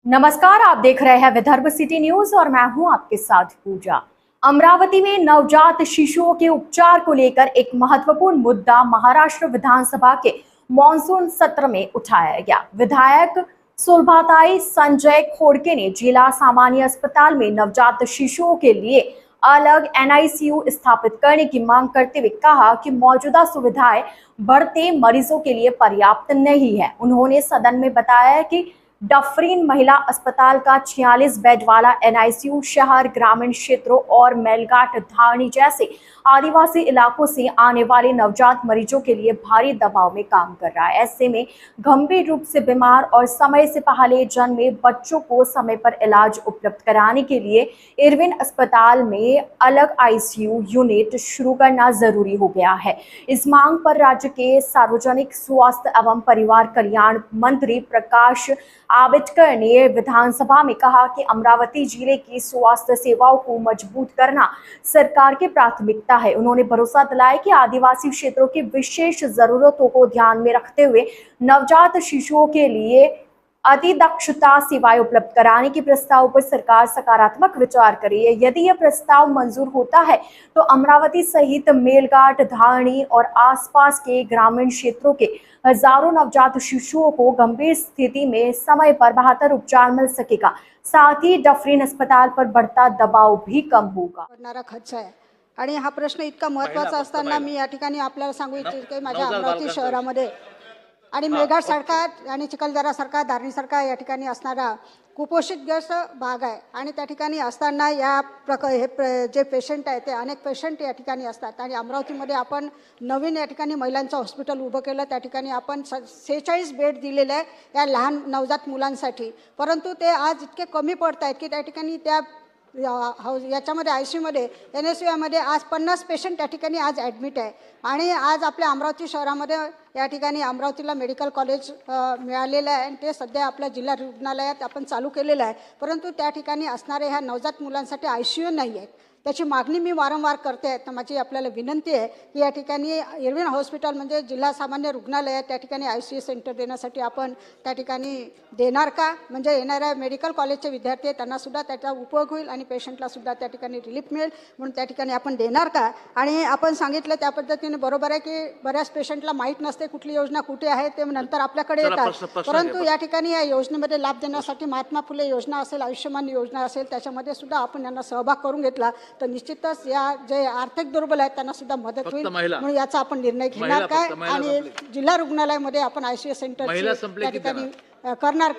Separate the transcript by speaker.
Speaker 1: नमस्कार, आप देख रहे हैं विदर्भ सिटी न्यूज और मैं हूं आपके साथ पूजा। अमरावती में नवजात शिशुओं के उपचार को लेकर एक महत्वपूर्ण मुद्दा महाराष्ट्र विधानसभा के मॉनसून सत्र में उठाया गया। विधायक सुलभाताई संजय खोड़के ने जिला सामान्य अस्पताल में नवजात शिशुओं के लिए अलग एनआईसीयू स्थापित करने की मांग करते हुए कहा कि मौजूदा सुविधाएं बढ़ते मरीजों के लिए पर्याप्त नहीं है। उन्होंने सदन में बताया कि डफरीन महिला अस्पताल का 46 बेड वाला एनआईसीयू शहर, ग्रामीण क्षेत्रों और मेलघाट धारणी जैसे आदिवासी इलाकों से आने वाले नवजात मरीजों के लिए भारी दबाव में काम कर रहा है। ऐसे में गंभीर रूप से बीमार और समय से पहले जन्मे बच्चों को समय पर इलाज उपलब्ध कराने के लिए इरविन अस्पताल में अलग आईसीयू यूनिट शुरू करना जरूरी हो गया है। इस मांग पर राज्य के सार्वजनिक स्वास्थ्य एवं परिवार कल्याण मंत्री प्रकाश आंबेडकर ने विधानसभा में कहा कि अमरावती जिले की स्वास्थ्य सेवाओं को मजबूत करना सरकार की प्राथमिकता है। उन्होंने भरोसा दिलाया कि आदिवासी क्षेत्रों की विशेष जरूरतों को ध्यान में रखते हुए नवजात शिशुओं के लिए अतिदक्षता सेवाएं उपलब्ध कराने के प्रस्ताव पर सरकार सकारात्मक विचार करेगी। यदि यह प्रस्ताव मंजूर होता है तो अमरावती सहित मेलघाट, धारणी और आसपास के ग्रामीण क्षेत्रों के हजारों नवजात शिशुओं को गंभीर स्थिति में समय पर बेहतर उपचार मिल सकेगा। साथ ही डफरीन अस्पताल पर बढ़ता दबाव भी कम होगा।
Speaker 2: खर्च आहे आणि हा प्रश्न इतका महत्त्वाचा असताना मी या ठिकाणी आपल्याला सांगू इच्छिते की माझ्या अमरावती शहरामध्ये आणि मेळघाट सारखा आणि चिखलदरा सारखा, धारणी सारखा या ठिकाणी असणारा कुपोषितग्रस्त भाग आहे आणि त्या ठिकाणी असताना जे पेशंट आहे ते अनेक पेशंट या ठिकाणी असतात आणि अमरावतीमध्ये आपण नवीन या ठिकाणी महिलांचं हॉस्पिटल उभं केलं। त्या ठिकाणी आपण 46 बेड दिलेले आहे या लहान नवजात मुलांसाठी, परंतु ते आज इतके कमी पडत आहेत की त्या ठिकाणी त्या याच्यामध्ये आयसीयूमध्ये एनएसयूमध्ये आज 50 पेशंट या ठिकाणी आज ॲडमिट आहे आणि आज आपल्या अमरावती शहरामध्ये या ठिकाणी अमरावतीला मेडिकल कॉलेज मिळालेलं आहे आणि ते सध्या आपल्या जिल्हा रुग्णालयात आपण चालू केलेलं आहे, परंतु त्या ठिकाणी असणाऱ्या ह्या नवजात मुलांसाठी आयसीयू नाही आहे। त्याची मागणी मी वारंवार करते आहे। तर माझी आपल्याला विनंती आहे की या ठिकाणी इरविन हॉस्पिटल म्हणजे जिल्हा सामान्य रुग्णालय आहे, त्या ठिकाणी आयसीयू सेंटर देण्यासाठी आपण त्या ठिकाणी देणार का? म्हणजे येणाऱ्या मेडिकल कॉलेजचे विद्यार्थी आहेत त्यांनासुद्धा त्याचा उपयोग होईल आणि पेशंटलासुद्धा त्या ठिकाणी रिलीफ मिळेल, म्हणून त्या ठिकाणी आपण देणार का? आणि आपण सांगितलं त्या पद्धतीने बरोबर आहे की बऱ्याच पेशंटला माहीत नसते कुठली योजना कुठे आहे, ते नंतर आपल्याकडे येतात, परंतु या ठिकाणी या योजनेमध्ये लाभ देण्यासाठी महात्मा फुले योजना असेल, आयुष्यमान योजना असेल, त्याच्यामध्ये सुद्धा आपण यांना सहभाग करून घेतला तर निश्चितच या जे आर्थिक दुर्बल आहेत त्यांना सुद्धा मदत होईल, म्हणून याचा आपण निर्णय घेणार काय आणि जिल्हा रुग्णालयामध्ये आपण आयसीयू सेंटर त्या ठिकाणी करणार।